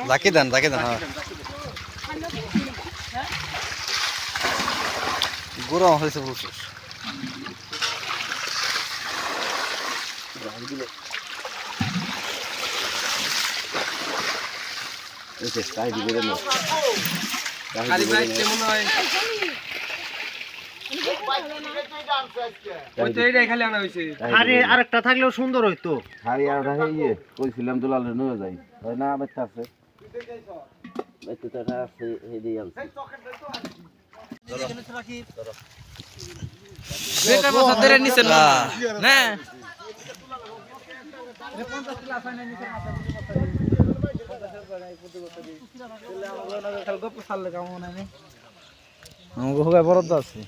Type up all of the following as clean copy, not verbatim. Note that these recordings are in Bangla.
জাকি দেন হ্যাঁ গরম হয়েছে প্রচুর আরেকটা থাকলেও সুন্দর হইতো। কইছিলাম দুলালে নিয়ে যাই হয় না বাচ্চা আছে বরাদ্দ আছে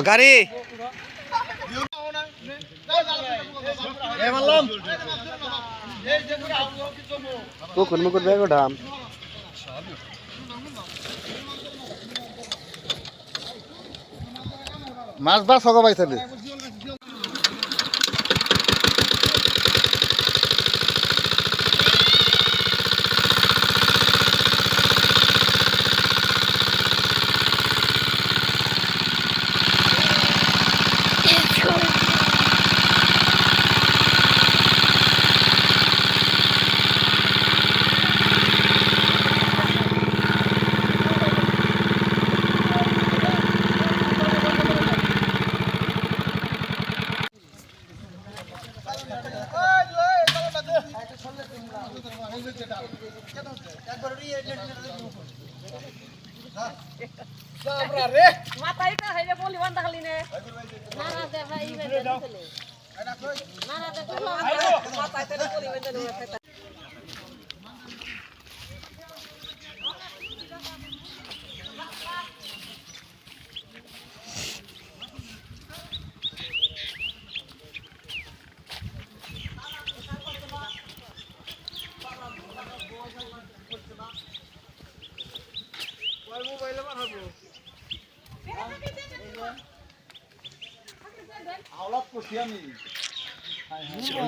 গাড়ি পুকুর মুকুর ব্যাগ ওঠাম মাছ বা সগা পাইছে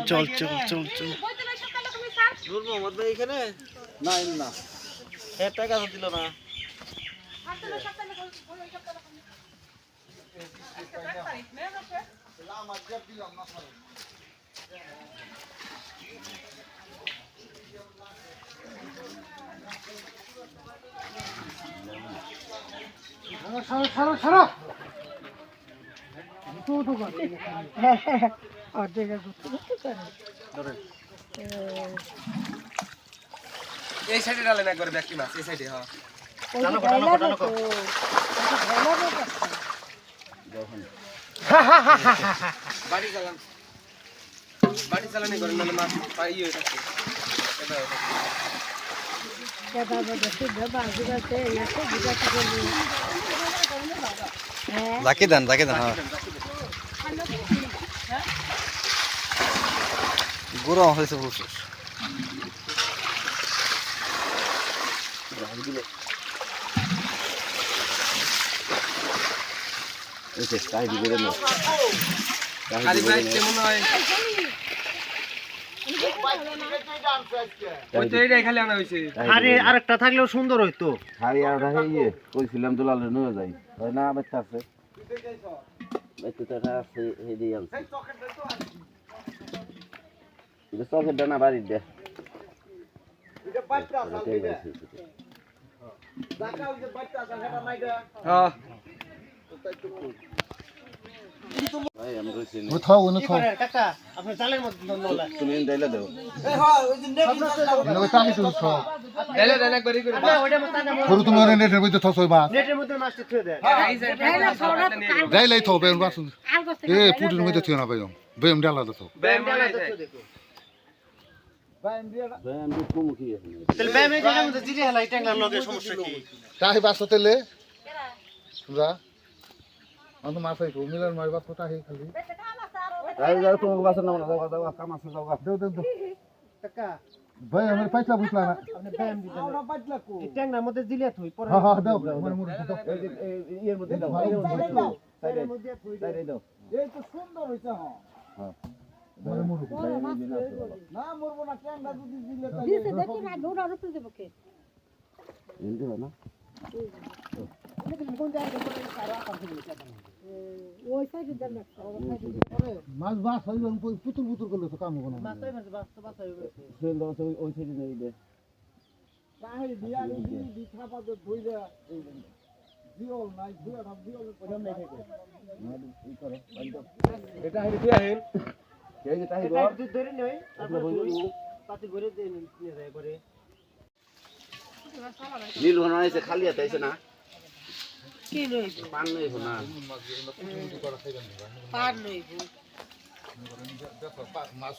চল নূর মোহাম্মদ ভাই এখানে না টাকা দিল না এই সাইডে ডালেন একবার ব্যক্তি মাছ এই সাইডে হ্যাঁ বাড়ি চালানি করেন মানে মাছ পাই হয়ে থাকে জাকি দেন হ্যাঁ গরম হয়েছে প্রচুর আরেকটা থাকলেও সুন্দর হইতো। কইছিলাম দুলালে নিয়ে যাই হয় না বাচ্চা আছে চকের ডানা বাড়ির দে ভাই আমি রইছি না। কোথাও ওনে কি খাও করেন কাকা আপনি জালের মধ্যে নলা তুমি ডাইলা দাও। ওনে টাকি তো খাও না ওইটা মত না গরু তুমি ওনে নেটের মধ্যে থসই মাছ নেটের মধ্যে মাছটা থুয়ে দেন যাই লাই থাও বেন বাসু এ পুটির মধ্যে থিও না ভাইম বেম ডালা দাও ব্যায়াম ডালা তো থুয়ে দেখো ভাই আমি কম কি আছে। তাহলে ব্যায়ামের জায়গার মধ্যে জিরে হেলাই ট্যাংলার লগে সমস্যা কি তাহি বাসতে তেলে যা আমি মাছ আইতো মিলার মাছ বাস তাহি খালি যাই যাই তোমাকে বাসা নাও না দাও দাও কাম আছে দাও। দেও দেও দেও কাকা ভাই আমার পয়সা বুঝলা না আপনি ব্যায়াম দিতেন আমরা পাতলা কো এই ট্যাংলার মধ্যে জিলে থুই পরে হ্যাঁ হ্যাঁ দাও মানে মুড়ি দাও এর মধ্যে দাও। এর মধ্যে থুই তাই দাও। এই তো সুন্দর হইছে হ্যাঁ হ্যাঁ। মানে মুড়ি না মরবো না ট্যাংলা যদি জিলে দিছে দেখি না ঘোড়ার উপরে দেবো কে এমনি হয় না। কোন জায়গায় করে সারা পাশে দিছে ওই সাইডে দেন না ওই সাইডে মাছ বাস হইবে পুতুল পুতুল করলে তো কাম হবে না মাছই মাছ বাস্ত বাস্ত হইবে সেল দাও ওই সাইডে নেই দে। কাহে দিয়ারি দি খাপা তো ধইরা দিওল নাই ধুয়া না দিওল পরে নাই থাকে এটা হাইরে তুই আহেন। এই যে তাই গো। এটা দুধ ধরে নই তারপর পাতি ভরে দিয়ে নিয়ে যায় করে নীল হনা আছে খালি হাতে আছে না। কি নই পান নেই না। পার নই মাছ